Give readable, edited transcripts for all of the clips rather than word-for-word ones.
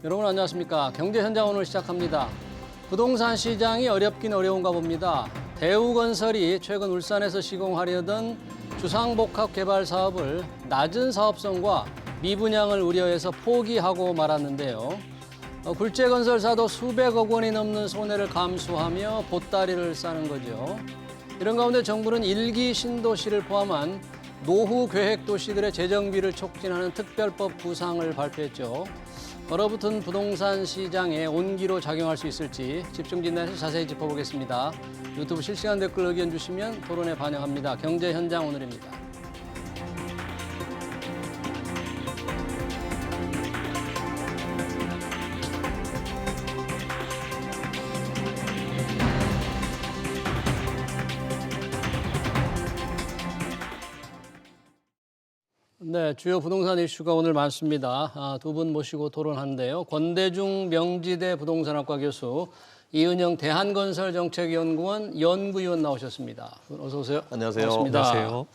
여러분 안녕하십니까. 경제 현장 오늘 시작합니다. 부동산 시장이 어렵긴 어려운가 봅니다. 대우건설이 최근 울산에서 시공하려던 주상복합 개발 사업을 낮은 사업성과 미분양을 우려해서 포기하고 말았는데요. 굴재건설사도 수백억 원이 넘는 손해를 감수하며 보따리를 싸는 거죠. 이런 가운데 정부는 일기 신도시를 포함한 노후 계획 도시들의 재정비를 촉진하는 특별법 구상을 발표했죠. 얼어붙은 부동산 시장에 온기로 작용할 수 있을지 집중 진단해서 자세히 짚어보겠습니다. 유튜브 실시간 댓글 의견 주시면 토론에 반영합니다. 경제 현장 오늘입니다. 네, 주요 부동산 이슈가 오늘 많습니다. 두 분 모시고 토론하는데요. 권대중 명지대 부동산학과 교수, 이은영 대한건설정책연구원 연구위원 나오셨습니다. 어서 오세요. 안녕하세요. 반갑습니다. 안녕하세요.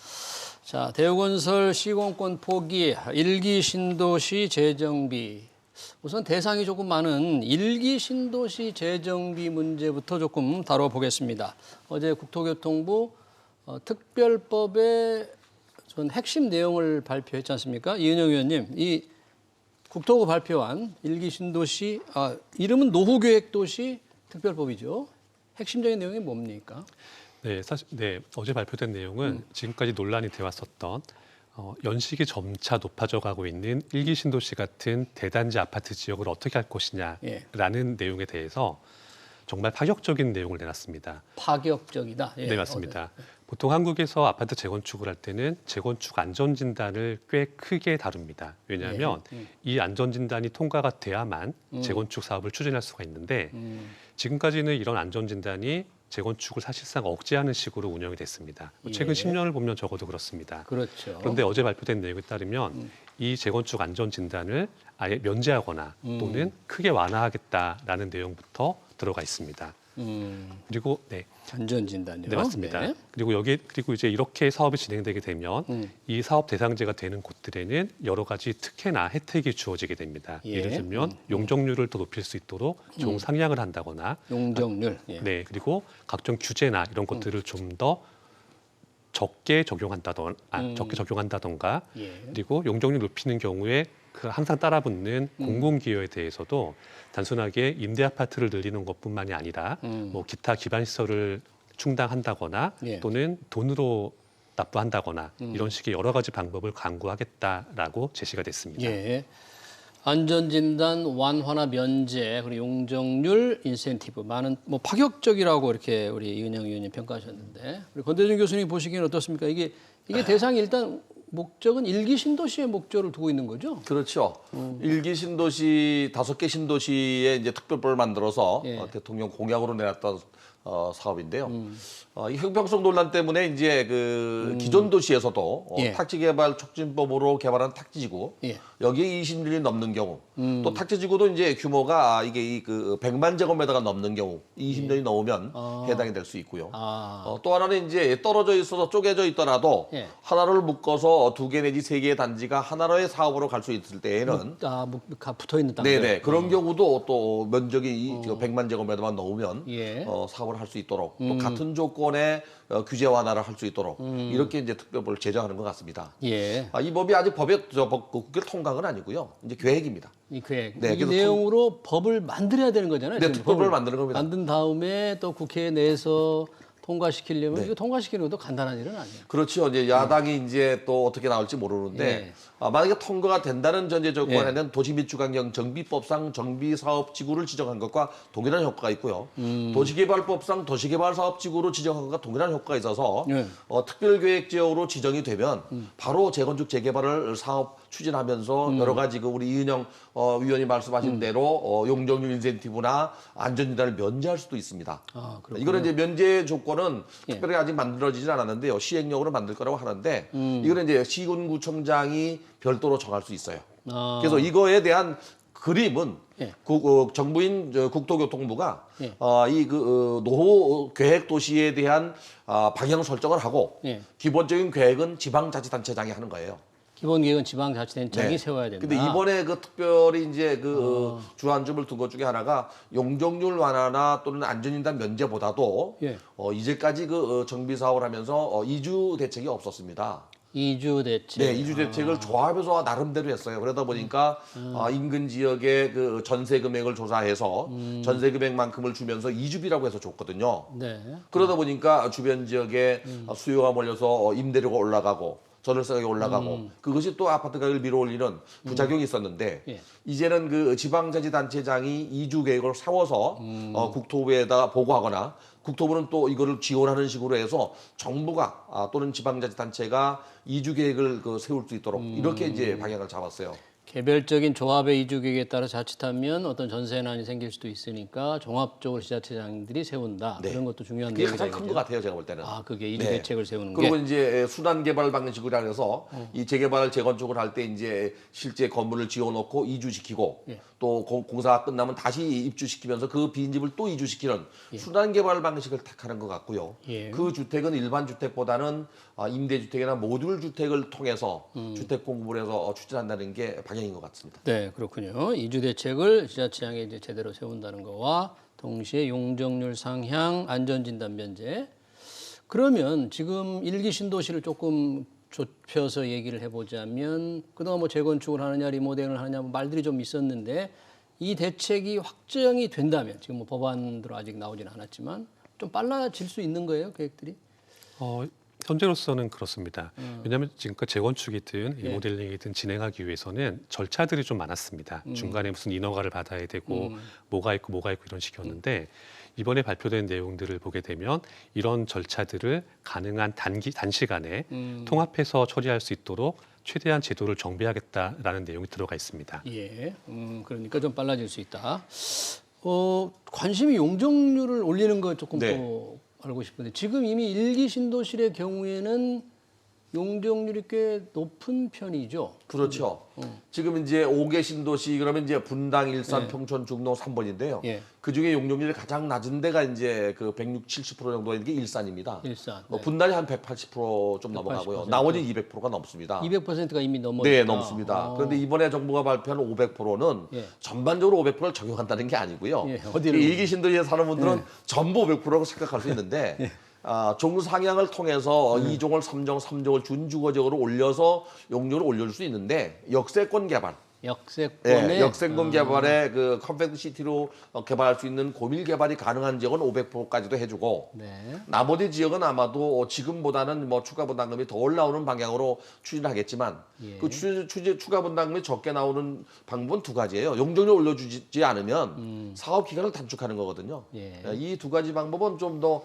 자, 대우건설 시공권 포기, 일기 신도시 재정비. 우선 대상이 조금 많은 일기 신도시 재정비 문제부터 조금 다뤄보겠습니다. 어제 국토교통부 특별법의 전 핵심 내용을 발표했지 않습니까? 이은영 의원님, 이 국토부 발표한 일기 신도시, 이름은 노후계획도시 특별법이죠. 핵심적인 내용이 뭡니까? 네, 어제 발표된 내용은 지금까지 논란이 되어 왔었던 연식이 점차 높아져 가고 있는 일기 신도시 같은 대단지 아파트 지역을 어떻게 할 것이냐라는 내용에 대해서 정말 파격적인 내용을 내놨습니다. 파격적이다. 예. 네, 맞습니다. 보통 한국에서 아파트 재건축을 할 때는 재건축 안전진단을 꽤 크게 다룹니다. 왜냐하면 이 안전진단이 통과가 돼야만 재건축 사업을 추진할 수가 있는데 지금까지는 이런 안전진단이 재건축을 사실상 억제하는 식으로 운영이 됐습니다. 최근 10년을 보면 적어도 그렇습니다. 그렇죠. 그런데 어제 발표된 내용에 따르면 이 재건축 안전진단을 아예 면제하거나 또는 크게 완화하겠다라는 내용부터 들어가 있습니다. 그리고 안전진단이요. 네, 맞습니다. 네. 그리고 이제 이렇게 사업이 진행되게 되면 이 사업 대상지가 되는 곳들에는 여러 가지 특혜나 혜택이 주어지게 됩니다. 예를 들면 용적률을 더 높일 수 있도록 종 상향을 한다거나 용적률. 예. 네, 그리고 각종 규제나 이런 것들을 좀 더 적게 적용한다던가 예. 그리고 용적률 높이는 경우에 그 항상 따라붙는 공공기여에 대해서도 단순하게 임대 아파트를 늘리는 것뿐만이 아니라 뭐 기타 기반 시설을 충당한다거나 예. 또는 돈으로 납부한다거나 이런 식의 여러 가지 방법을 강구하겠다라고 제시가 됐습니다. 예. 안전진단 완화나 면제 그리고 용적률 인센티브 많은 뭐 파격적이라고 이렇게 우리 이은영 의원님 평가하셨는데 우리 권대중 교수님 보시기에는 어떻습니까? 이게 대상이 일단 목적은 일기 신도시의 목적을 두고 있는 거죠? 그렇죠. 일기 신도시 5개 신도시에 이제 특별법을 만들어서 대통령 공약으로 내놨던 사업인데요. 이 형평성 논란 때문에 이제 그 기존 도시에서도 택지개발 촉진법으로 개발한 택지지구 여기에 20년이 넘는 경우 또 택지지구도 이제 규모가 이게 그 100만 제곱미터가 넘는 경우 20년이 넘으면 해당이 될 수 있고요. 또 하나는 이제 떨어져 있어서 쪼개져 있더라도 하나를 묶어서 2개 내지 3개의 단지가 하나로의 사업으로 갈 수 있을 때에는 붙어 있는 땅들. 네네 그런 경우도 또 면적이 100만 제곱미터만 넘으면 사업을 할 수 있도록 또 같은 조건의 규제 완화를 할 수 있도록 이렇게 이제 특별법을 제정하는 것 같습니다. 예. 이 법이 아직 국회를 통과한 건 아니고요. 이제 계획입니다. 이 계획. 네, 이 내용으로 법을 만들어야 되는 거잖아요. 네, 지금 특별법을 만드는 겁니다. 만든 다음에 또 국회 내에서 통과시키려면 이거 통과시키는 것도 간단한 일은 아니에요. 그렇죠. 이제 야당이 이제 또 어떻게 나올지 모르는데 만약에 통과가 된다는 전제 조건에는 도시 및 주거환경 정비법상 정비사업지구를 지정한 것과 동일한 효과가 있고요. 도시개발법상 도시개발사업지구로 지정한 것과 동일한 효과가 있어서 특별계획지역으로 지정이 되면 바로 재건축 재개발을 사업 추진하면서 여러 가지 그 우리 이은영 위원이 말씀하신 대로 용적률 인센티브나 안전진단을 면제할 수도 있습니다. 이거는 이제 면제 조건은 특별히 아직 만들어지진 않았는데요. 시행령으로 만들 거라고 하는데 이거는 이제 시군구청장이 별도로 정할 수 있어요. 그래서 이거에 대한 그림은 정부인 국토교통부가 노후 계획 도시에 대한 방향 설정을 하고 기본적인 계획은 지방자치단체장이 하는 거예요. 기본 계획은 지방자치단체장이 네. 세워야 된다. 근데 이번에 그 특별히 이제 주안점을 둔 것 중에 하나가 용적률 완화나 또는 안전진단 면제보다도 예. 이제까지 정비 사업을 하면서 이주 대책이 없었습니다. 이주 대책. 네, 이주 대책을 조합에서 나름대로 했어요. 그러다 보니까 인근 지역의 그 전세 금액을 조사해서 전세 금액만큼을 주면서 이주비라고 해서 줬거든요. 네. 그러다 보니까 주변 지역에 수요가 몰려서 임대료가 올라가고 전월세 가격이 올라가고 그것이 또 아파트 가격을 밀어올리는 부작용이 있었는데 예. 이제는 그 지방자치단체장이 이주 계획을 세워서 국토부에다가 보고하거나 국토부는 또 이거를 지원하는 식으로 해서 정부가 또는 지방자치단체가 이주 계획을 세울 수 있도록 이렇게 이제 방향을 잡았어요. 개별적인 조합의 이주 계획에 따라 자칫하면 어떤 전세난이 생길 수도 있으니까 종합적으로 지자체장들이 세운다. 네. 그런 것도 중요한 그게 내용이다. 가장 큰 것 같아요, 제가 볼 때는. 아, 그게 이주 네. 대책을 세우는 게. 그리고 이제 순환 개발 방식으로 해서 이 재개발 재건축을 할 때 이제 실제 건물을 지어놓고 이주시키고 예. 또 공사가 끝나면 다시 입주시키면서 그 빈집을 또 이주시키는 순환 개발 방식을 택하는 것 같고요. 예. 그 주택은 일반 주택보다는 임대주택이나 모듈 주택을 통해서 주택 공급을 해서 추진한다는 게 방향인 것 같습니다. 네, 그렇군요. 이주 대책을 지자체장이 이제 제대로 세운다는 거와 동시에 용적률 상향, 안전진단 면제. 그러면 지금 일기 신도시를 조금 좁혀서 얘기를 해보자면 그동안 뭐 재건축을 하느냐 리모델링을 하느냐 뭐 말들이 좀 있었는데 이 대책이 확정이 된다면 지금 뭐 법안으로 아직 나오지는 않았지만 좀 빨라질 수 있는 거예요, 계획들이? 현재로서는 그렇습니다. 왜냐하면 지금껏 재건축이든 리모델링이든 진행하기 위해서는 절차들이 좀 많았습니다. 중간에 무슨 인허가를 받아야 되고 뭐가 있고 이런 식이었는데 이번에 발표된 내용들을 보게 되면 이런 절차들을 가능한 단시간에 통합해서 처리할 수 있도록 최대한 제도를 정비하겠다라는 내용이 들어가 있습니다. 예, 그러니까 좀 빨라질 수 있다. 관심이 용적률을 올리는 거 조금 네. 또 알고 싶은데 지금 이미 일기 신도실의 경우에는 용적률이 꽤 높은 편이죠. 그렇죠. 지금 이제 5개 신도시 그러면 이제 분당, 일산, 예. 평촌, 중동 3번인데요. 예. 그 중에 용적률이 가장 낮은 데가 이제 그 160, 70% 정도 있는 게 일산입니다. 일산. 네. 분당이 한 180%좀 넘어가고요. 180%. 나머지 200%가 넘습니다. 200%가 이미 넘어 네, 있다. 넘습니다. 그런데 이번에 정부가 발표한 500%는 예. 전반적으로 500%를 적용한다는 게 아니고요. 예, 어디를 일기 신도시에 사는 분들은 전부 500%라고 생각할 수 있는데 종상향을 통해서 2종을 3종, 3종을 준주거적으로 올려서 용적을 올려줄 수 있는데 역세권 개발, 역세권의 역세권 개발에 그 컴팩트 시티로 개발할 수 있는 고밀 개발이 가능한 지역은 500%까지도 해주고 네. 나머지 지역은 아마도 지금보다는 뭐 추가 분담금이 더 올라오는 방향으로 추진하겠지만 예. 그 추가 분담금이 적게 나오는 방법은 두 가지예요. 용적률 올려주지 않으면 사업 기간을 단축하는 거거든요. 예. 이 두 가지 방법은 좀 더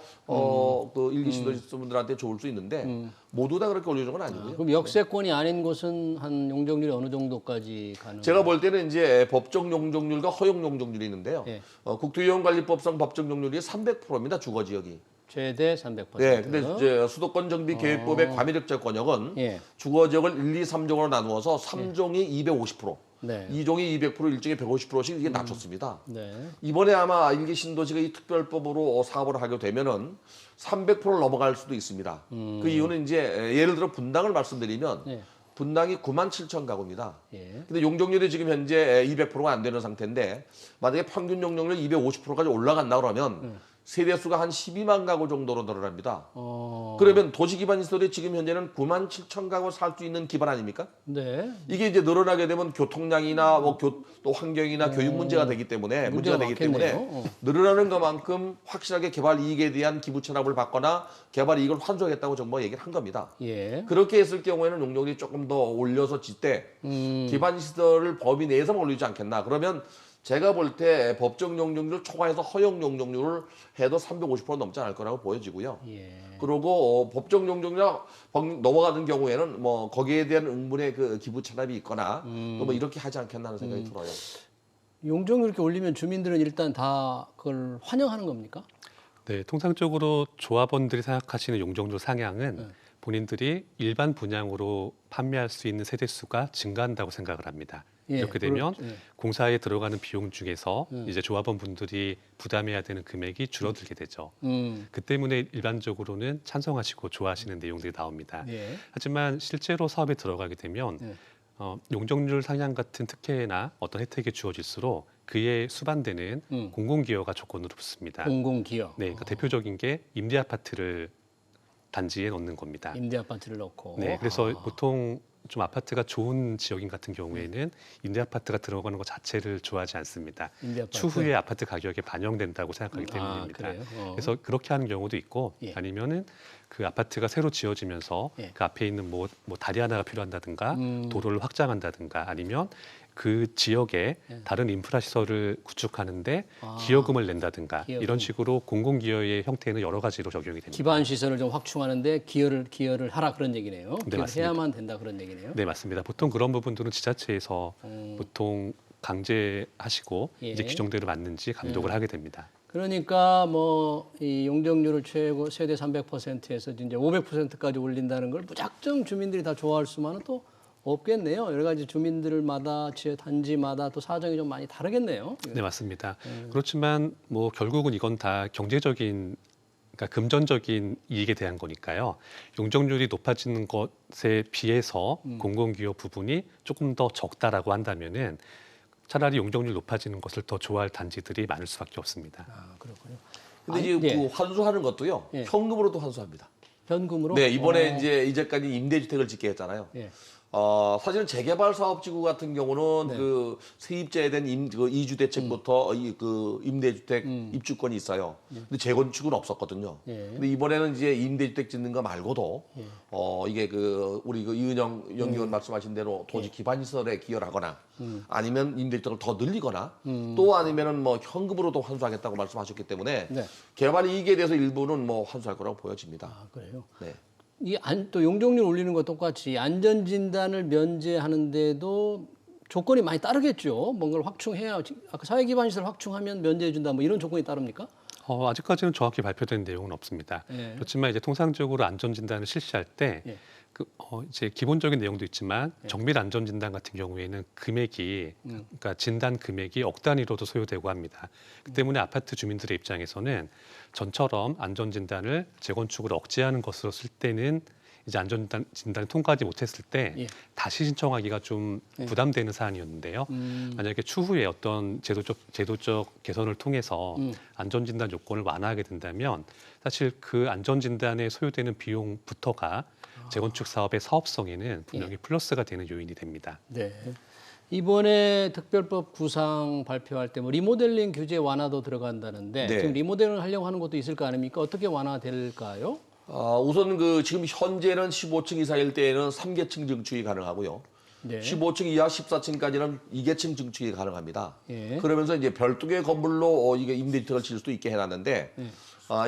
그 일기 신도시분들한테 좋을 수 있는데 모두 다 그렇게 올려주는 건 아니고요. 그럼 역세권이 아닌 곳은 한 용적률이 어느 정도까지 가능? 제가 볼 때는 이제 법정 용적률과 허용 용적률이 있는데요. 예. 국토이용관리법상 법정 용적률이 300%입니다. 주거 지역이. 최대 300%. 네, 근데 이제 수도권 정비 계획법의 과밀협적 권역은 예. 주거 지역을 1, 2, 3종으로 나누어서 3종이 250%, 네. 2종이 200%, 1종이 150%씩 이게 낮췄습니다. 네. 이번에 아마 일기 신도시가 이 특별법으로 사업을 하게 되면은 300%를 넘어갈 수도 있습니다. 그 이유는 이제 예를 들어 분당을 말씀드리면 예. 분당이 9만 7천 가구입니다. 예. 근데 용적률이 지금 현재 200%가 안 되는 상태인데 만약에 평균 용적률 250%까지 올라간다 그러면 세대수가 한 12만 가구 정도로 늘어납니다. 그러면 도시 기반 시설이 지금 현재는 9만 7천 가구 살 수 있는 기반 아닙니까? 네. 이게 이제 늘어나게 되면 교통량이나 또 환경이나 교육 문제가 되기 때문에 문제가 되기 때문에 많겠네요. 늘어나는 것만큼 확실하게 개발 이익에 대한 기부 체납을 받거나 개발 이익을 환수하겠다고 정부가 얘기를 한 겁니다. 예. 그렇게 했을 경우에는 용적률이 조금 더 올려서 짓되 기반 시설을 범위 내에서만 올리지 않겠나. 그러면 제가 볼 때 법정 용적률 초과해서 허용 용적률을 해도 350% 넘지 않을 거라고 보여지고요. 예. 그리고 법정 용적률 넘어가는 경우에는 뭐 거기에 대한 응분의 그 기부 체납이 있거나 또 뭐 이렇게 하지 않겠나 하는 생각이 들어요. 용적률 이렇게 올리면 주민들은 일단 다 그걸 환영하는 겁니까? 네, 통상적으로 조합원들이 생각하시는 용적률 상향은 본인들이 일반 분양으로 판매할 수 있는 세대 수가 증가한다고 생각을 합니다. 예, 이렇게 되면 예. 공사에 들어가는 비용 중에서 이제 조합원 분들이 부담해야 되는 금액이 줄어들게 되죠. 그 때문에 일반적으로는 찬성하시고 좋아하시는 내용들이 나옵니다. 예. 하지만 실제로 사업에 들어가게 되면 용적률 상향 같은 특혜나 어떤 혜택이 주어질수록 그에 수반되는 공공기여가 조건으로 붙습니다. 공공기여. 네, 그러니까 대표적인 게 임대 아파트를 단지에 넣는 겁니다. 임대 아파트를 넣고. 네, 그래서 보통 좀 아파트가 좋은 지역인 같은 경우에는 임대 아파트가 들어가는 것 자체를 좋아하지 않습니다. 임대 아파트. 추후에 아파트 가격에 반영된다고 생각하기 때문입니다. 그래요? 그래서 그렇게 하는 경우도 있고 예. 아니면은 그 아파트가 새로 지어지면서 예. 그 앞에 있는 뭐 다리 하나가 필요한다든가 도로를 확장한다든가 아니면 그 지역에 다른 인프라 시설을 구축하는데 기여금을 낸다든가 기여금. 이런 식으로 공공기여의 형태는 여러 가지로 적용이 됩니다. 기반 시설을 좀 확충하는데 기여를 하라 그런 얘기네요. 네, 기여를 맞습니다. 해야만 된다 그런 얘기네요. 네, 맞습니다. 보통 그런 부분들은 지자체에서 보통 강제하시고 예. 이제 규정대로 맞는지 감독을 하게 됩니다. 그러니까 뭐 이 용적률을 최대 300%에서 이제 500%까지 올린다는 걸 무작정 주민들이 다 좋아할 수만은 또 없겠네요. 여러 가지 주민들마다 지역 단지마다 또 사정이 좀 많이 다르겠네요. 네, 맞습니다. 그렇지만 뭐 결국은 이건 다 경제적인 그러니까 금전적인 이익에 대한 거니까요. 용적률이 높아지는 것에 비해서 공공기여 부분이 조금 더 적다라고 한다면은 차라리 용적률 높아지는 것을 더 좋아할 단지들이 많을 수밖에 없습니다. 아, 그렇군요. 근데 이제 예. 그 환수하는 것도요. 예. 현금으로도 환수합니다. 현금으로? 네, 이번에 이제까지 임대주택을 짓게 했잖아요. 예. 사실은 재개발 사업지구 같은 경우는 네. 그 세입자에 대한 이주 대책부터 그 임대주택 입주권이 있어요. 근데 재건축은 없었거든요. 예. 근데 이번에는 이제 임대주택 짓는 거 말고도 이게 그 우리 그 이은영 연구원 말씀하신 대로 토지 기반 시설에 기여를 하거나 아니면 임대주택을 더 늘리거나 또 아니면은 뭐 현금으로도 환수하겠다고 말씀하셨기 때문에 네. 개발 이익에 대해서 일부는 뭐 환수할 거라고 보여집니다. 아, 그래요. 네. 또 용적률 올리는 것 똑같이 안전진단을 면제하는데도 조건이 많이 따르겠죠. 뭔가를 확충해야 아까 사회기반시설 확충하면 면제해준다 뭐 이런 조건이 따릅니까? 아직까지는 정확히 발표된 내용은 없습니다. 예. 그렇지만 이제 통상적으로 안전진단을 실시할 때 예. 이제 기본적인 내용도 있지만 정밀 안전진단 같은 경우에는 금액이 그러니까 진단 금액이 억 단위로도 소요되고 합니다. 그 때문에 아파트 주민들의 입장에서는 전처럼 안전진단을 재건축을 억제하는 것으로 쓸 때는 이제 안전진단을 통과하지 못했을 때 예. 다시 신청하기가 좀 부담되는 사안이었는데요. 만약에 추후에 어떤 제도적 개선을 통해서 안전진단 요건을 완화하게 된다면 사실 그 안전진단에 소요되는 비용부터가 재건축 사업의 사업성에는 분명히 플러스가 되는 요인이 됩니다. 네. 이번에 특별법 구상 발표할 때 뭐 리모델링 규제 완화도 들어간다는데 네. 지금 리모델링을 하려고 하는 것도 있을 거 아닙니까? 어떻게 완화될까요? 우선 그 지금 현재는 15층 이상일 때에는 3계층 증축이 가능하고요. 네. 15층 이하 14층까지는 2계층 증축이 가능합니다. 예. 그러면서 이제 별도의 건물로 이게 임대주택을 지을 수도 있게 해놨는데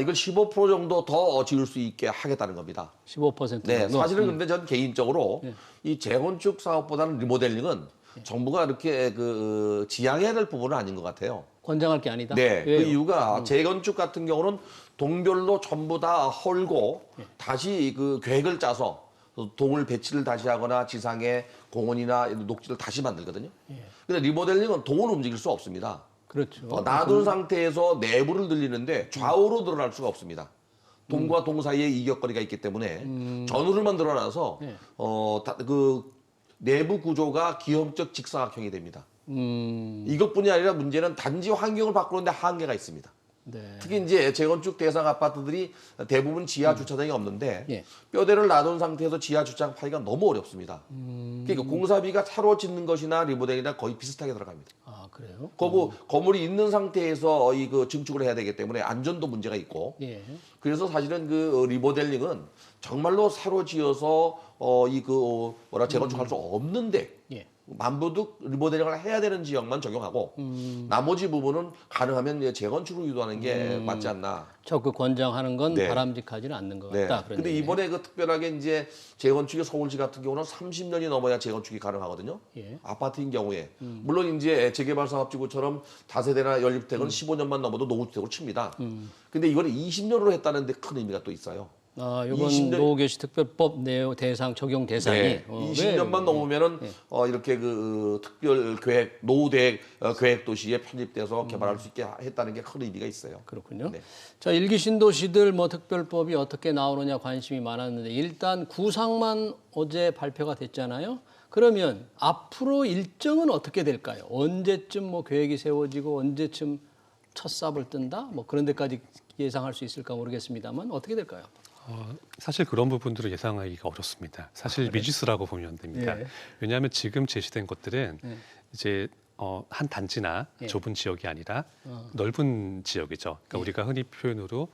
이걸 15% 정도 더 지을 수 있게 하겠다는 겁니다. 15% 네, 정도? 사실은 근데 전 개인적으로 이 재건축 사업보다는 리모델링은 정부가 이렇게 그 지향해야 될 부분은 아닌 것 같아요. 권장할 게 아니다? 네, 왜요? 그 이유가 재건축 같은 경우는 동별로 전부 다 헐고 다시 그 계획을 짜서 동을 배치를 다시 하거나 지상에 공원이나 녹지를 다시 만들거든요. 근데 리모델링은 동을 움직일 수 없습니다. 그렇죠. 놔둔 상태에서 내부를 늘리는데 좌우로 늘어날 수가 없습니다. 동과 동 사이에 이격거리가 있기 때문에 전후를만 늘어나서 그 내부 구조가 기형적 직사각형이 됩니다. 이것뿐이 아니라 문제는 단지 환경을 바꾸는데 한계가 있습니다. 네. 특히 이제 재건축 대상 아파트들이 대부분 지하 주차장이 없는데 예. 뼈대를 놔둔 상태에서 지하 주차장 파기가 너무 어렵습니다. 그러니까 공사비가 새로 짓는 것이나 리모델이나 거의 비슷하게 들어갑니다. 아, 그래요? 그리고 건물이 있는 상태에서 그 증축을 해야 되기 때문에 안전도 문제가 있고 예. 그래서 사실은 그 리모델링은 정말로 새로 지어서 재건축할 수 없는데 예. 만부득 리모델링을 해야 되는 지역만 적용하고 나머지 부분은 가능하면 이제 재건축을 유도하는 게 맞지 않나. 적극 권장하는 건 네. 바람직하지는 않는 것 네. 같다. 그런 근데 얘기네. 이번에 그 특별하게 이제 재건축이 서울시 같은 경우는 30년이 넘어야 재건축이 가능하거든요. 예. 아파트인 경우에. 물론 이제 재개발 사업지구처럼 다세대나 연립주택은 15년만 넘어도 노후주택으로 칩니다. 근데 이거는 20년으로 했다는 데 큰 의미가 또 있어요. 이번 20년 노후개시 특별법 대상 적용 대상이 네, 20년만 넘으면은 이렇게 그 특별 계획 노후 계획 도시에 편입돼서 개발할 수 있게 했다는 게 큰 의미가 있어요. 그렇군요. 네. 자, 일기 신도시들 뭐 특별법이 어떻게 나오느냐 관심이 많았는데 일단 구상만 어제 발표가 됐잖아요. 그러면 앞으로 일정은 어떻게 될까요? 언제쯤 뭐 계획이 세워지고 언제쯤 첫 삽을 뜬다? 뭐 그런 데까지 예상할 수 있을까 모르겠습니다만 어떻게 될까요? 사실 그런 부분들을 예상하기가 어렵습니다. 사실 미지수라고 보면 됩니다. 예. 왜냐하면 지금 제시된 것들은 이제 한 단지나 예. 좁은 지역이 아니라 넓은 지역이죠. 그러니까 우리가 흔히 표현으로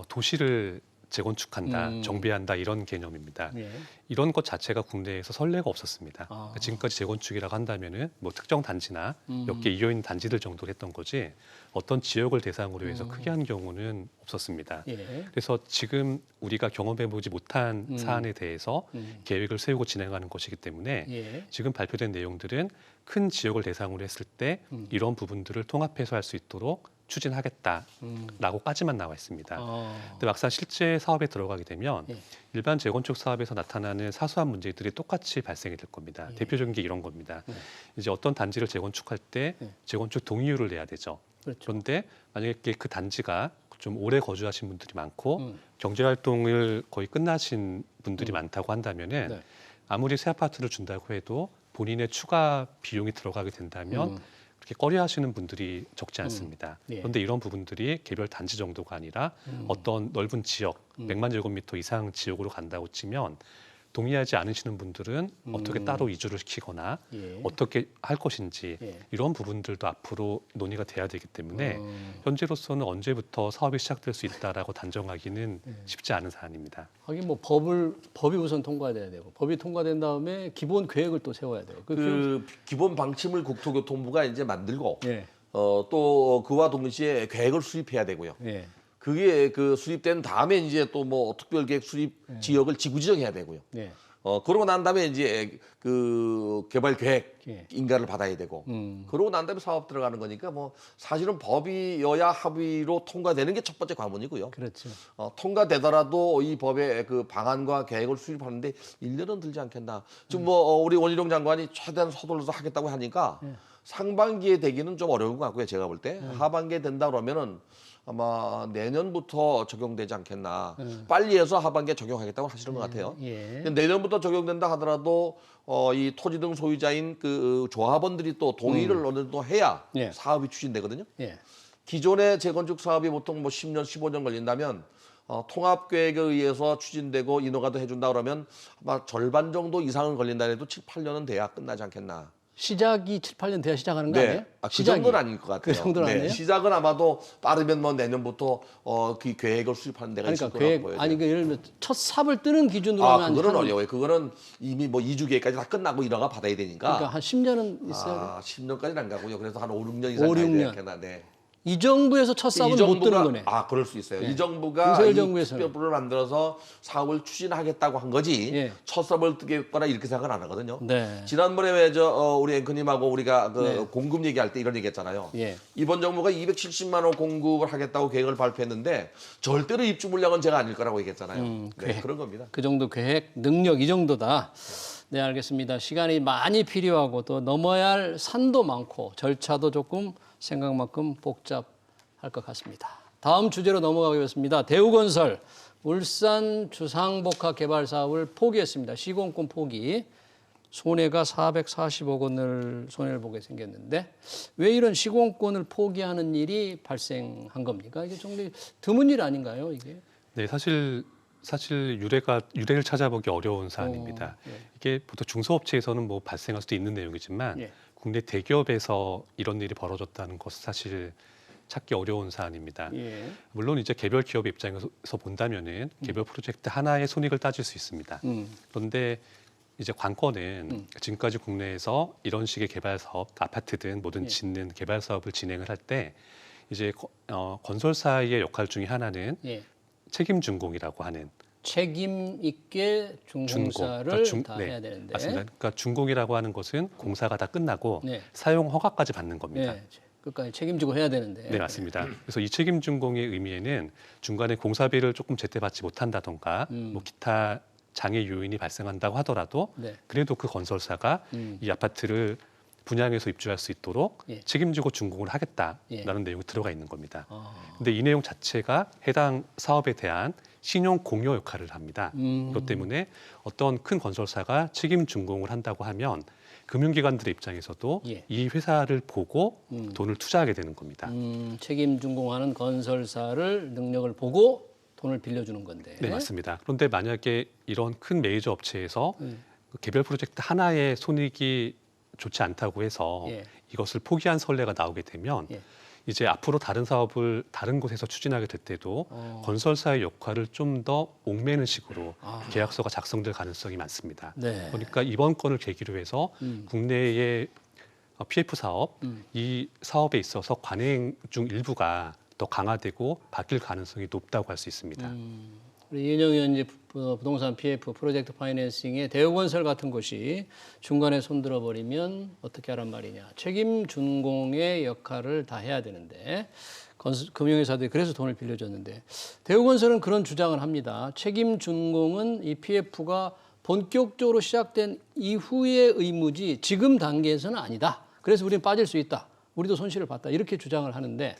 도시를 재건축한다, 정비한다 이런 개념입니다. 예. 이런 것 자체가 국내에서 선례가 없었습니다. 아. 그러니까 지금까지 재건축이라고 한다면은 뭐 특정 단지나 몇 개 이어 있는 단지들 정도로 했던 거지 어떤 지역을 대상으로 해서 크게 한 경우는 없었습니다. 예. 그래서 지금 우리가 경험해보지 못한 사안에 대해서 계획을 세우고 진행하는 것이기 때문에 예. 지금 발표된 내용들은 큰 지역을 대상으로 했을 때 이런 부분들을 통합해서 할 수 있도록 추진하겠다라고까지만 나와 있습니다. 근데 막상 실제 사업에 들어가게 되면 예. 일반 재건축 사업에서 나타나는 사소한 문제들이 똑같이 발생이 될 겁니다. 대표적인 게 이런 겁니다. 이제 어떤 단지를 재건축할 때 재건축 동의율을 내야 되죠. 그렇죠. 그런데 만약에 그 단지가 좀 오래 거주하신 분들이 많고 경제 활동을 거의 끝나신 분들이 많다고 한다면은 네. 아무리 새 아파트를 준다고 해도 본인의 추가 비용이 들어가게 된다면 그렇게 꺼려하시는 분들이 적지 않습니다. 예. 그런데 이런 부분들이 개별 단지 정도가 아니라 어떤 넓은 지역, 100만 제곱미터 이상 지역으로 간다고 치면 동의하지 않으시는 분들은 어떻게 따로 이주를 시키거나 예. 어떻게 할 것인지 예. 이런 부분들도 앞으로 논의가 돼야 되기 때문에 현재로서는 언제부터 사업이 시작될 수 있다라고 단정하기는 쉽지 않은 사안입니다. 하긴 뭐 법이 우선 통과돼야 되고 법이 통과된 다음에 기본 계획을 또 세워야 돼요. 그 기본 방침을 국토교통부가 이제 만들고 예. 또 그와 동시에 계획을 수립해야 되고요. 예. 그게 그 수립된 다음에 이제 또 뭐 특별계획 수립 지역을 지구 지정해야 되고요. 예. 그러고 난 다음에 이제 그 개발 계획 예. 인가를 받아야 되고 그러고 난 다음에 사업 들어가는 거니까 뭐 사실은 법이 여야 합의로 통과되는 게 첫 번째 관문이고요. 그렇죠. 통과되더라도 이 법의 그 방안과 계획을 수립하는데 1년은 들지 않겠나. 지금 뭐 우리 원희룡 장관이 최대한 서둘러서 하겠다고 하니까 상반기에 되기는 좀 어려운 것 같고요. 제가 볼 때 하반기에 된다 그러면은 아마 내년부터 적용되지 않겠나. 빨리 해서 하반기에 적용하겠다고 하시는 것 같아요. 예. 내년부터 적용된다 하더라도 이 토지 등 소유자인 그 조합원들이 또 동의를 어느 정도 해야 예. 사업이 추진되거든요. 예. 기존의 재건축 사업이 보통 뭐 10년, 15년 걸린다면 통합계획에 의해서 추진되고 인허가도 해준다 그러면 아마 절반 정도 이상은 걸린다 해도 7, 8년은 돼야 끝나지 않겠나. 시작이 7, 8년 돼야 시작하는 거 아니에요? 그 시작이. 정도는 아닐 것 같아요. 그 정도는 아니에요? 시작은 아마도 빠르면 뭐 내년부터 그 계획을 수립하는 데가 있을 그러니까 거라고 계획 보여요. 아니 그 예를 들면 첫 삽을 뜨는 기준으로 하면 그거는 어려워요. 그거는 이미 뭐 2주 계획까지 다 끝나고 인허가 받아야 되니까. 그러니까 한 10년은 있어야 돼. 10년까지는 안 가고요. 그래서 한 5, 6년 이상 5, 가야 6년. 되겠나. 네. 이 정부에서 첫 삽은 못 뜨는 거네. 그럴 수 있어요. 예. 이 정부가 윤석열 이 정부에서는. 특별부를 만들어서 사업을 추진하겠다고 한 거지. 예. 첫 삽을 뜨겠거나 이렇게 생각은 안 하거든요. 네. 지난번에 왜 우리 앵커님하고 우리가 그 공급 얘기할 때 이런 얘기했잖아요. 예. 이번 정부가 270만 호 공급을 하겠다고 계획을 발표했는데 절대로 입주 물량은 제가 아닐 거라고 얘기했잖아요. 네, 그런 겁니다. 그 정도 계획, 능력 이 정도다. 네, 알겠습니다. 시간이 많이 필요하고 또 넘어야 할 산도 많고 절차도 조금 생각만큼 복잡할 것 같습니다. 다음 주제로 넘어가겠습니다. 대우건설 울산 주상복합 개발 사업을 포기했습니다. 시공권 포기. 손해가 440억 원을 손해를 보게 생겼는데 왜 이런 시공권을 포기하는 일이 발생한 겁니까? 이게 정말 드문 일 아닌가요, 이게? 네, 사실 유래를 찾아보기 어려운 사안입니다. 이게 보통 중소업체에서는 뭐 발생할 수도 있는 내용이지만 예. 국내 대기업에서 이런 일이 벌어졌다는 것은 사실 찾기 어려운 사안입니다. 예. 물론 이제 개별 기업 입장에서 본다면은 개별 프로젝트 하나의 손익을 따질 수 있습니다. 그런데 이제 관건은 지금까지 국내에서 이런 식의 개발 사업, 아파트든 뭐든 짓는 개발 사업을 진행을 할 때 이제 건설사의 역할 중에 하나는 예. 책임 준공이라고 하는 책임 있게 중공사를 다 네, 해야 되는데. 맞습니다. 그러니까 준공이라고 하는 것은 공사가 다 끝나고 네. 사용 허가까지 받는 겁니다. 네. 끝까지 책임지고 해야 되는데. 네, 맞습니다. 그래서 이 책임 준공의 의미에는 중간에 공사비를 조금 제때 받지 못한다던가 뭐 기타 장애 요인이 발생한다고 하더라도 네. 그래도 그 건설사가 이 아파트를 분양해서 입주할 수 있도록 예. 책임지고 준공을 하겠다라는 예. 내용이 들어가 있는 겁니다. 아. 근데 이 내용 자체가 해당 사업에 대한 신용 공여 역할을 합니다. 그것 때문에 어떤 큰 건설사가 책임 준공을 한다고 하면 금융기관들의 입장에서도 예. 이 회사를 보고 돈을 투자하게 되는 겁니다. 책임 준공하는 건설사를 능력을 보고 돈을 빌려주는 건데. 네, 맞습니다. 그런데 만약에 이런 큰 메이저 업체에서 그 개별 프로젝트 하나의 손익이 좋지 않다고 해서 예. 이것을 포기한 선례가 나오게 되면 예. 이제 앞으로 다른 사업을 다른 곳에서 추진하게 될 때도 건설사의 역할을 좀 더 옥매는 식으로 계약서가 작성될 가능성이 많습니다. 네. 그러니까 이번 건을 계기로 해서 국내의 PF 사업, 이 사업에 있어서 관행 중 일부가 더 강화되고 바뀔 가능성이 높다고 할 수 있습니다. 우리 이은영 의원님 부동산 PF 프로젝트 파이낸싱의 대우건설 같은 곳이 중간에 손들어 버리면 어떻게 하란 말이냐. 책임 준공의 역할을 다 해야 되는데 금융회사들이 그래서 돈을 빌려줬는데 대우건설은 그런 주장을 합니다. 책임 준공은 이 PF가 본격적으로 시작된 이후의 의무지 지금 단계에서는 아니다. 그래서 우리는 빠질 수 있다. 우리도 손실을 봤다. 이렇게 주장을 하는데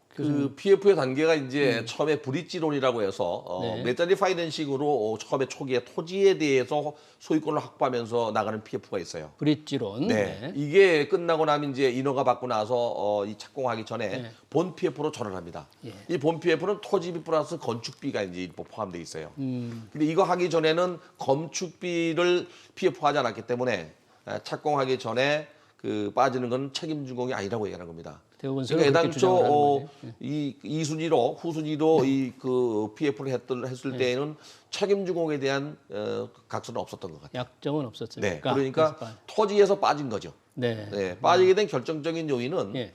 그 PF의 단계가 이제 처음에 브릿지론이라고 해서 네. 메타리 파이낸싱으로 처음에 초기에 토지에 대해서 소유권을 확보하면서 나가는 PF가 있어요. 브릿지론. 네. 이게 끝나고 나면 이제 인허가 받고 나서 이 착공하기 전에 본 PF로 전환합니다. 이 본 PF는 토지비 플러스 건축비가 이제 일부 포함되어 있어요. 근데 이거 하기 전에는 건축비를 PF하지 않았기 때문에 착공하기 전에 그 빠지는 건 책임 준공이 아니라고 얘기하는 겁니다. 대우건설은 그러니까 그렇게 주장을 하는 애당초 거예요. 이 순위로 후순위로 이 그 PF를 했을 때에는 책임 준공에 대한 각서는 없었던 것 같아요. 약정은 없었으니까. 네, 그러니까 그래서 토지에서 빠진 거죠. 네. 네, 빠지게 된 결정적인 요인은 예.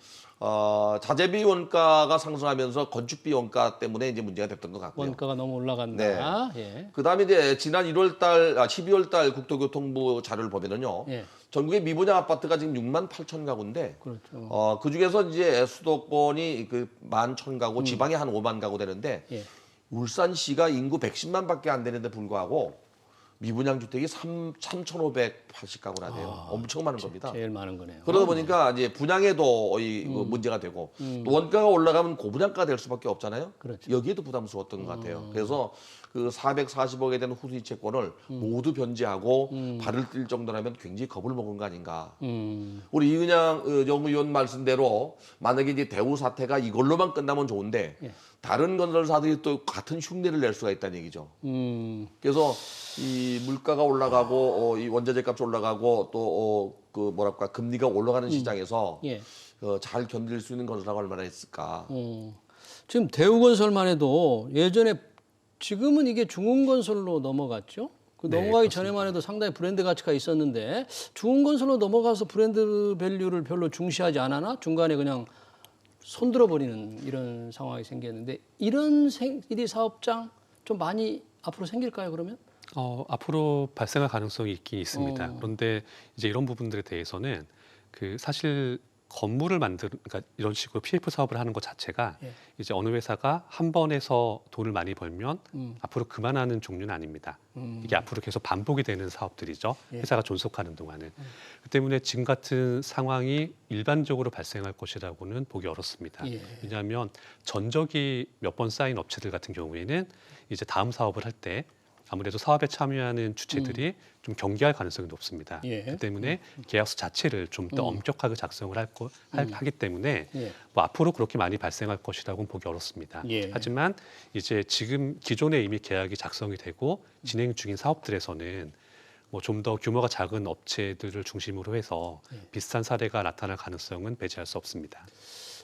자재비 원가가 상승하면서 건축비 원가 때문에 이제 문제가 됐던 것 같고요. 원가가 너무 올라간다. 예. 그다음에 이제 지난 12월 달 국토교통부 자료를 보면은요. 예. 전국의 미분양 아파트가 지금 6만 8천 가구인데 그렇죠. 그 중에서 이제 수도권이 그 1천 가구, 지방에 한 5만 가구 되는데 예. 울산시가 인구 110만밖에 안 되는데 불구하고 미분양 주택이 3,580가구나 돼요. 엄청 많은 겁니다. 제일 많은 거네요. 그러다 보니까 이제 분양에도 이 문제가 되고 또 원가가 올라가면 고분양가 될 수밖에 없잖아요. 그렇죠. 여기에도 부담스러웠던 것 같아요. 그래서 그 440억에 대한 후수이 채권을 모두 변제하고 발을 뛸 정도라면 굉장히 겁을 먹은 거 아닌가. 우리 이은영 정 의원 말씀대로 만약에 이제 대우 사태가 이걸로만 끝나면 좋은데 다른 건설사들이 또 같은 흉내를 낼 수가 있다는 얘기죠. 그래서 이 물가가 올라가고 이 원자재 값이 올라가고 또 그 뭐랄까 금리가 올라가는 시장에서 예. 잘 견딜 수 있는 건설사가 얼마나 있을까. 지금 대우건설만 해도 예전에 지금은 이게 중흥건설로 넘어갔죠. 그 네, 넘어가기 그렇습니다. 전에만 해도 상당히 브랜드 가치가 있었는데 중흥건설로 넘어가서 브랜드 밸류를 별로 중시하지 않았나? 중간에 그냥 손들어 버리는 이런 상황이 생겼는데 이런 일이 사업장 좀 많이 앞으로 생길까요? 그러면? 앞으로 발생할 가능성이 있긴 있습니다. 그런데 이제 이런 부분들에 대해서는 그 사실 건물을 그러니까 이런 식으로 PF 사업을 하는 것 자체가 예. 이제 어느 회사가 한 번에서 돈을 많이 벌면 앞으로 그만하는 종류는 아닙니다. 이게 앞으로 계속 반복이 되는 사업들이죠. 회사가 존속하는 동안은. 그 때문에 지금 같은 상황이 일반적으로 발생할 것이라고는 보기 어렵습니다. 예. 왜냐하면 전적이 몇 번 쌓인 업체들 같은 경우에는 이제 다음 사업을 할 때 아무래도 사업에 참여하는 주체들이 좀 경계할 가능성이 높습니다. 예. 그 때문에 계약서 자체를 좀 더 엄격하게 작성을 하기 때문에 예. 뭐 앞으로 그렇게 많이 발생할 것이라고는 보기 어렵습니다. 예. 하지만 이제 지금 기존에 이미 계약이 작성이 되고 진행 중인 사업들에서는 뭐 좀 더 규모가 작은 업체들을 중심으로 해서 비슷한 사례가 나타날 가능성은 배제할 수 없습니다.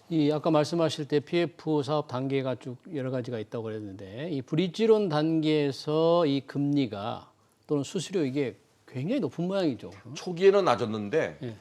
이 아까 말씀하실 때 PF 사업 단계가 쭉 여러 가지가 있다고 그랬는데 이 브릿지론 단계에서 이 금리가 또는 수수료 이게 굉장히 높은 모양이죠. 초기에는 낮았는데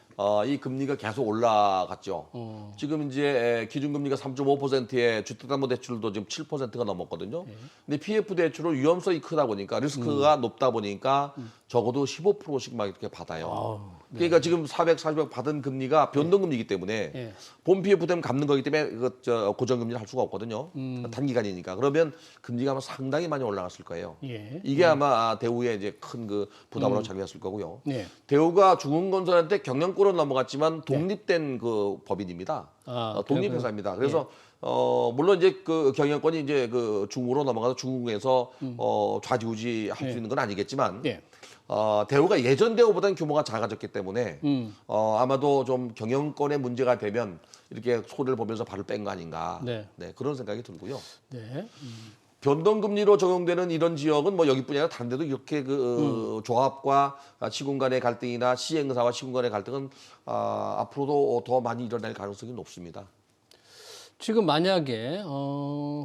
이 금리가 계속 올라갔죠. 지금 이제 기준금리가 3.5%에 주택담보대출도 지금 7%가 넘었거든요. 근데 PF 대출은 위험성이 크다 보니까 리스크가 높다 보니까 적어도 15%씩 막 이렇게 받아요. 그러니까 지금 440억 받은 금리가 변동금리이기 때문에 예. 본 PF 되면 갚는 거기 때문에 고정금리를 할 수가 없거든요. 단기간이니까. 그러면 금리가 아마 상당히 많이 올라갔을 거예요. 예. 이게 아마 대우에 이제 큰 그 부담으로 작용했을 거고요. 예. 대우가 중흥건설한테 경영권으로 넘어갔지만 독립된 그 법인입니다. 아, 독립회사입니다. 그래서 물론 이제 그 경영권이 이제 그 중으로 넘어가서 중국에서 좌지우지 할 수 있는 건 아니겠지만 예. 대우가 예전 대우보다는 규모가 작아졌기 때문에 아마도 좀 경영권에 문제가 되면 이렇게 소리를 보면서 발을 뺀 거 아닌가. 네. 네, 그런 생각이 들고요. 네. 변동금리로 적용되는 이런 지역은 뭐 여기뿐이 아니라 다른 데도 이렇게 그 조합과 시군 간의 갈등이나 시행사와 시군 간의 갈등은 앞으로도 더 많이 일어날 가능성이 높습니다. 지금 만약에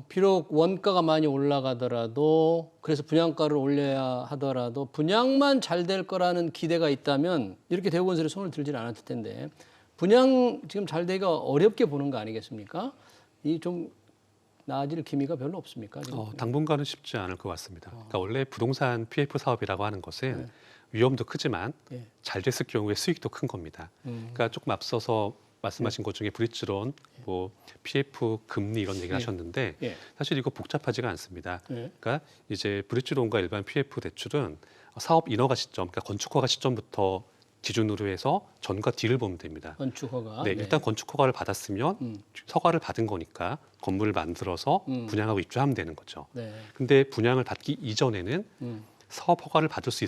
비록 원가가 많이 올라가더라도 그래서 분양가를 올려야 하더라도 분양만 잘 될 거라는 기대가 있다면 이렇게 대우건설이 손을 들질 않았을 텐데 분양 지금 잘 되기가 어렵게 보는 거 아니겠습니까? 이 좀 나아질 기미가 별로 없습니까? 지금? 당분간은 쉽지 않을 것 같습니다. 그러니까 원래 부동산 PF 사업이라고 하는 것은 위험도 크지만 예. 잘 됐을 경우에 수익도 큰 겁니다. 그러니까 조금 앞서서 말씀하신 것 중에 브릿지론, 뭐 PF 금리 이런 얘기 하셨는데 예. 사실 이거 복잡하지가 않습니다. 예. 그러니까 이제 브릿지론과 일반 PF 대출은 사업 인허가 시점, 그러니까 건축 허가 시점부터 기준으로 해서 전과 뒤를 보면 됩니다. 건축 허가. 네, 일단 건축 허가를 받았으면 허가를 받은 거니까 건물을 만들어서 분양하고 입주하면 되는 거죠. 네. 근데 분양을 받기 이전에는 사업 허가를 받을 수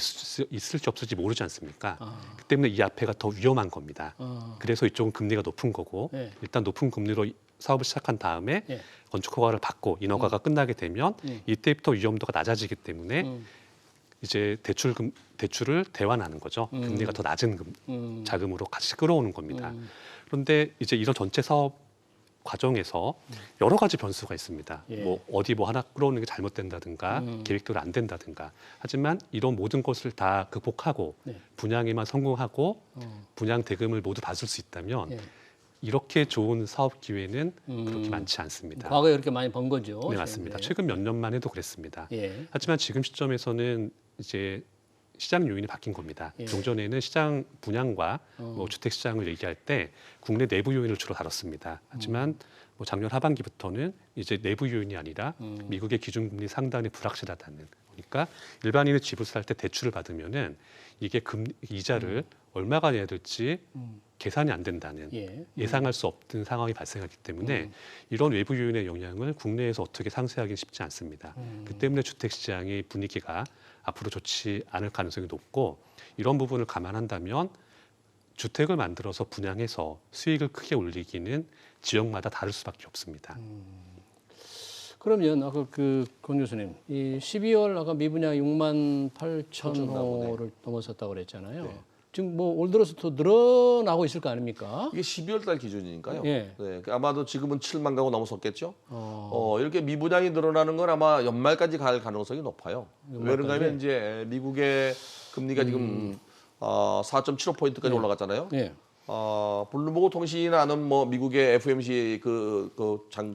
있을지 없을지 모르지 않습니까? 그 때문에 이 앞에가 더 위험한 겁니다. 그래서 이쪽은 금리가 높은 거고 네. 일단 높은 금리로 사업을 시작한 다음에 예. 건축 허가를 받고 인허가가 끝나게 되면 이때부터 위험도가 낮아지기 때문에 이제 대출을 대환하는 거죠. 금리가 더 낮은 자금으로 같이 끌어오는 겁니다. 그런데 이제 이런 전체 사업 과정에서 여러 가지 변수가 있습니다. 예. 뭐 어디 뭐 하나 끌어오는 게 잘못된다든가 계획대로 안 된다든가. 하지만 이런 모든 것을 다 극복하고 네. 분양에만 성공하고 분양 대금을 모두 받을 수 있다면 예. 이렇게 좋은 사업 기회는 그렇게 많지 않습니다. 과거에 그렇게 많이 번 거죠. 네, 맞습니다. 네. 최근 몇 년만 해도 그랬습니다. 예. 하지만 지금 시점에서는 이제 시장 요인이 바뀐 겁니다. 예. 종전에는 시장 분양과 뭐 주택 시장을 얘기할 때 국내 내부 요인을 주로 다뤘습니다. 하지만 뭐 작년 하반기부터는 이제 내부 요인이 아니라 미국의 기준금리 상당히 불확실하다는. 그러니까 일반인이 집을 살 때 대출을 받으면은 이게 이자를 얼마가 내야 될지 계산이 안 된다는 예. 예상할 수 없는 상황이 발생하기 때문에 이런 외부 요인의 영향을 국내에서 어떻게 상쇄하기는 쉽지 않습니다. 그 때문에 주택 시장의 분위기가 앞으로 좋지 않을 가능성이 높고 이런 부분을 감안한다면 주택을 만들어서 분양해서 수익을 크게 올리기는 지역마다 다를 수밖에 없습니다. 그러면 아까 권 교수님, 이 12월 아까 미분양 6만 8천 호를 넘어섰다고 그랬잖아요. 네. 지금 뭐 올 들어서 더 늘어나고 있을 거 아닙니까? 이게 12월 달 기준이니까요. 예. 네, 아마도 지금은 7만 가구 넘어섰겠죠. 이렇게 미분양이 늘어나는 건 아마 연말까지 갈 가능성이 높아요. 왜 그런가 하면 이제 미국의 금리가 지금 4.75포인트까지 올라갔잖아요. 예. 블룸버그 통신이 아는 뭐 미국의 FOMC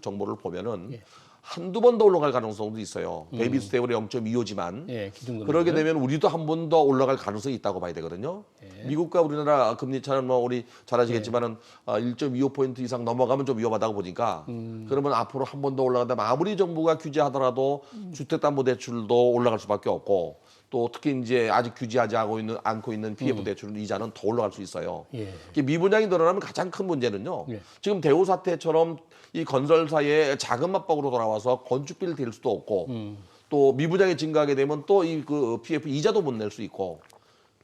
정보를 보면은 예. 한두 번 더 올라갈 가능성도 있어요. 베이비 스텝으로 0.25지만 예, 기준금리. 그러게 되면 우리도 한 번 더 올라갈 가능성이 있다고 봐야 되거든요. 미국과 우리나라 금리 차는 뭐 우리 잘 아시겠지만은 1.25포인트 이상 넘어가면 좀 위험하다고 보니까 그러면 앞으로 한 번 더 올라간다면 아무리 정부가 규제하더라도 주택담보대출도 올라갈 수밖에 없고 또 특히 이제 아직 규제하지 않고 있는 PF 대출 이자는 더 올라갈 수 있어요. 예. 이게 미분양이 늘어나면 가장 큰 문제는요. 예. 지금 대우 사태처럼 이 건설사의 자금 압박으로 돌아와서 건축비를 댈 수도 없고 또 미분양이 증가하게 되면 또 이 PF 이자도 못 낼 수 있고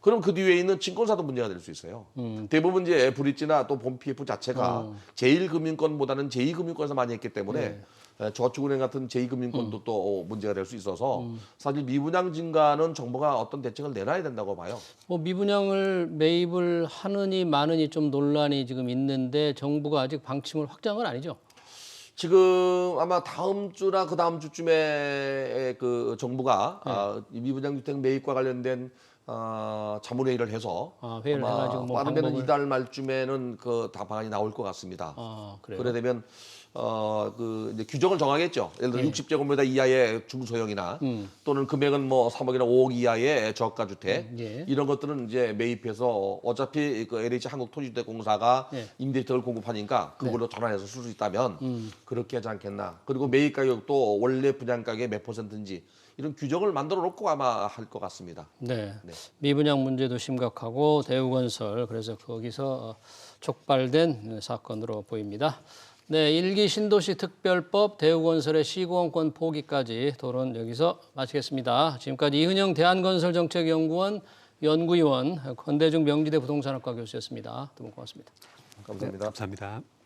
그럼 그 뒤에 있는 증권사도 문제가 될 수 있어요. 대부분 이제 브릿지나 또 본 PF 자체가 제1금융권보다는 제2금융권에서 많이 했기 때문에 저축은행 같은 제2금융권도 또 문제가 될 수 있어서 사실 미분양 증가는 정부가 어떤 대책을 내놔야 된다고 봐요. 뭐 미분양을 매입을 하느니 마느니 좀 논란이 지금 있는데 정부가 아직 방침을 확정한 건 아니죠? 지금 아마 다음 주나 그 다음 주쯤에 그 정부가 이 미분양 주택 매입과 관련된 자문회의를 해서 회의를 아마 해가지고 뭐 빠르면 방법을- 이달 말쯤에는 그 다 방안이 나올 것 같습니다. 그래요. 그래 되면 그 이제 규정을 정하겠죠. 예를 들어 60제곱미터 이하의 중소형이나 또는 금액은 뭐 3억이나 5억 이하의 저가 주택 예. 이런 것들은 이제 매입해서 어차피 그 LH 한국토지주택공사가 예. 임대주택을 공급하니까 그걸로 전환해서 쓸 수 있다면 그렇게 하지 않겠나. 그리고 매입 가격도 원래 분양가격의 몇 %인지 이런 규정을 만들어 놓고 아마 할 것 같습니다. 네. 미분양 문제도 심각하고 대우건설 그래서 거기서 촉발된 사건으로 보입니다. 네, 1기 신도시 특별법 대우건설의 시공권 포기까지 토론 여기서 마치겠습니다. 지금까지 이은영 대한건설정책연구원 연구위원, 권대중 명지대 부동산학과 교수였습니다. 두 분 고맙습니다. 감사합니다. 감사합니다.